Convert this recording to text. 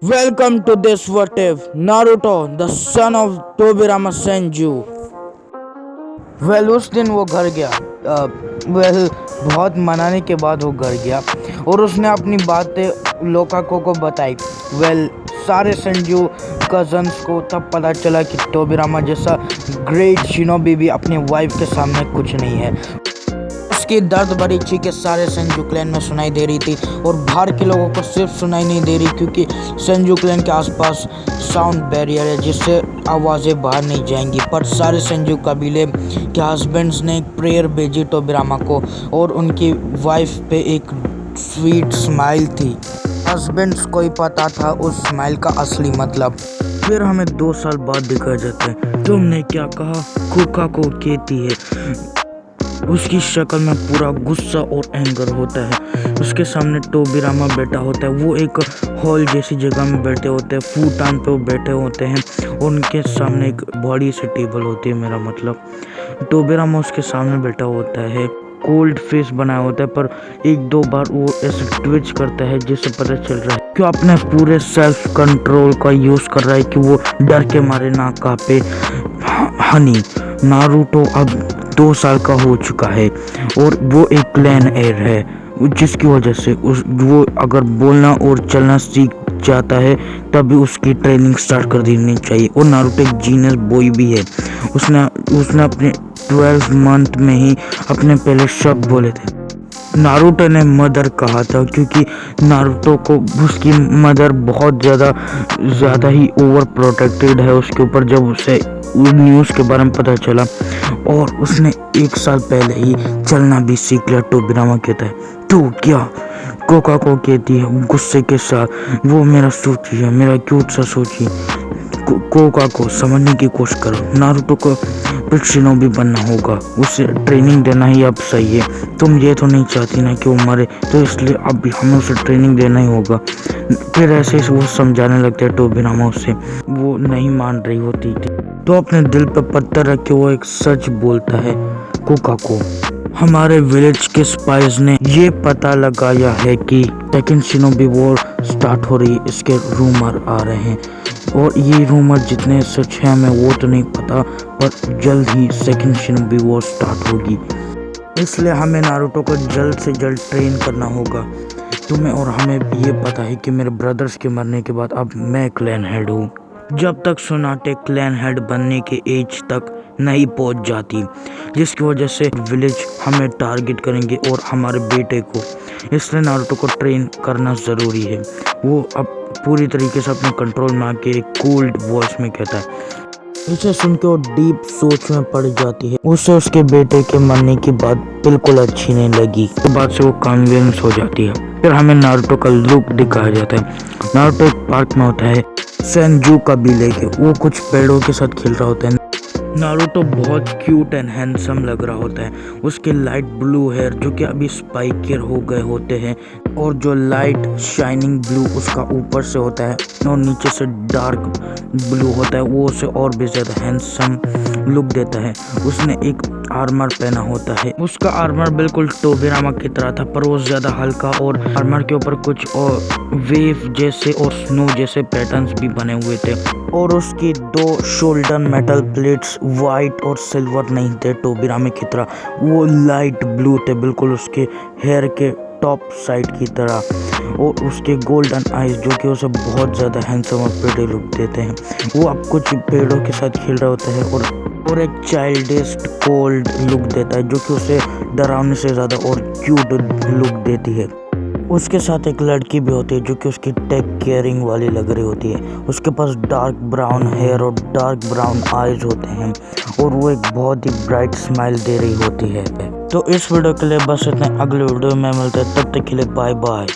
Welcome to this what if Naruto, the son of Tobirama Senju. उस दिन वो घर गया। बहुत मनाने के बाद वो घर गया और उसने अपनी बातें लोकाको को बताई। सारे संजू कजन्स को तब पता चला कि टोबिरामा जैसा ग्रेट शिनोबी भी अपनी वाइफ के सामने कुछ नहीं है। उसकी दर्द भरी चीखें सारे संजू क्लैन में सुनाई दे रही थी और बाहर के लोगों को सिर्फ सुनाई नहीं दे रही क्योंकि संजू क्लैन के आसपास साउंड बैरियर है जिससे आवाज़ें बाहर नहीं जाएंगी। पर सारे संजू कबीले के हस्बैंड्स ने एक प्रेयर भेजी टोबिरामा को और उनकी वाइफ पे एक स्वीट स्माइल थी। हस्बैंड्स को ही पता था उस स्माइल का असली मतलब। फिर हमें 2 साल बाद दिखाया जाता है। तुमने क्या कहा? कोका को कहती है। उसकी शक्ल में पूरा गुस्सा और एंगर होता है। उसके सामने टोबिरामा बैठा होता है। वो एक हॉल जैसी जगह में बैठे होते हैं, फूटान पे वो बैठे होते हैं और उनके सामने एक बड़ी सी टेबल होती है। मेरा मतलब टोबिरामा उसके सामने बैठा होता है, कोल्ड फेस बनाया होता है, पर 1-2 बार वो ऐसे ट्विच करता है जिससे पता चल रहा है कि अपने पूरे सेल्फ कंट्रोल का यूज़ कर रहा है कि वो डर के मारे ना कांपे। हनी नारुतो अब 2 साल का हो चुका है और वो एक क्लैन हेयर है जिसकी वजह से वो अगर बोलना और चलना सीख जाता है तभी उसकी ट्रेनिंग स्टार्ट कर देनी चाहिए। और नारुतो एक जीनियस बॉय भी है। उसने अपने 12 मंथ में ही अपने पहले शब्द बोले थे। नारुतो ने मदर कहा था क्योंकि नारुतो को उसकी मदर बहुत ज़्यादा ही ओवर प्रोटेक्टेड है उसके ऊपर। जब उसे न्यूज़ के बारे में पता चला और उसने 1 साल पहले ही चलना भी सीख लिया। टोबिरामा कहता है तो क्या? कोका को कहती है गुस्से के साथ, वो मेरा सोची है, मेरा क्यूट सा सोची। कोका को समझने की कोशिश करो। नारुतो को फिर शिनोबी बनना होगा, उसे ट्रेनिंग देना ही अब सही है। तुम ये तो नहीं चाहती ना कि वो मरे, तो इसलिए अब हमें उसे ट्रेनिंग देना ही होगा। फिर ऐसे वो समझाने लगते हैं टोबिरामा उसे। वो नहीं मान रही होती थी तो अपने दिल पर पत्थर रख के वो एक सच बोलता है कोका को। हमारे विलेज के स्पाइस ने ये पता लगाया है कि सेकंड शिनोबी वॉर स्टार्ट हो रही है। इसके रूमर आ रहे हैं और ये रूमर जितने सच है हमें वो तो नहीं पता, पर जल्द ही सेकंड शिनोबी वॉर स्टार्ट होगी। इसलिए हमें नारुतो को जल्द से जल्द ट्रेन करना होगा। तुम्हें और हमें ये पता है कि मेरे ब्रदर्स के मरने के बाद अब मैं क्लैन हेड हूँ। जब तक सोनाटे क्लैन हेड बनने के एज तक नहीं पहुंच जाती, जिसकी वजह से विलेज हमें टारगेट करेंगे और हमारे बेटे को। इसलिए नारुतो को ट्रेन करना ज़रूरी है। वो अब पूरी तरीके से अपने कंट्रोल में आके एक कोल्ड वॉइस में कहता है। इसे सुन के वो डीप सोच में पड़ जाती है। उसे उसके बेटे के मरने की बात बिल्कुल अच्छी नहीं लगी। तो बाद से वो कन्विंस हो जाती है। फिर हमें नारुतो का लुक दिखाया जाता है। नारुतो एक पार्क में होता है सेंजू कबीले के। वो कुछ पेड़ों के साथ खेल रहा होता है। नारुतो बहुत क्यूट एंड हैंडसम लग रहा होता है। उसके लाइट ब्लू हेयर जो कि अभी स्पाइकियर हो गए होते हैं और जो लाइट शाइनिंग ब्लू उसका ऊपर से होता है और नीचे से डार्क ब्लू होता है, वो उसे और भी ज़्यादा हैंडसम लुक देता है। उसने एक आर्मर पहना होता है। उसका आर्मर बिल्कुल टोबिरामा की तरह था, पर वो ज़्यादा हल्का और आर्मर के ऊपर कुछ और वेव जैसे और स्नो जैसे पैटर्न्स भी बने हुए थे। और उसकी 2 शोल्डर मेटल प्लेट्स वाइट और सिल्वर नहीं थे टोबिरामा की तरह, वो लाइट ब्लू थे बिल्कुल उसके हेयर के टॉप साइड की तरह। और उसके गोल्डन आइज जो कि उसे बहुत ज़्यादा हैंडसम और प्रिटी लुक देते हैं। वो अब कुछ पेड़ों के साथ खेल रहा होता है और एक चाइल्डिश कोल्ड लुक देता है जो कि उसे डरावने से ज़्यादा और क्यूट लुक देती है। उसके साथ एक लड़की भी होती है जो कि उसकी टेक केयरिंग वाली लग रही होती है। उसके पास डार्क ब्राउन हेयर और डार्क ब्राउन आइज होते हैं और वो एक बहुत ही ब्राइट स्माइल दे रही होती है। तो इस वीडियो के लिए बस इतने। अगले वीडियो में मिलते हैं, तब तक के लिए बाय बाय।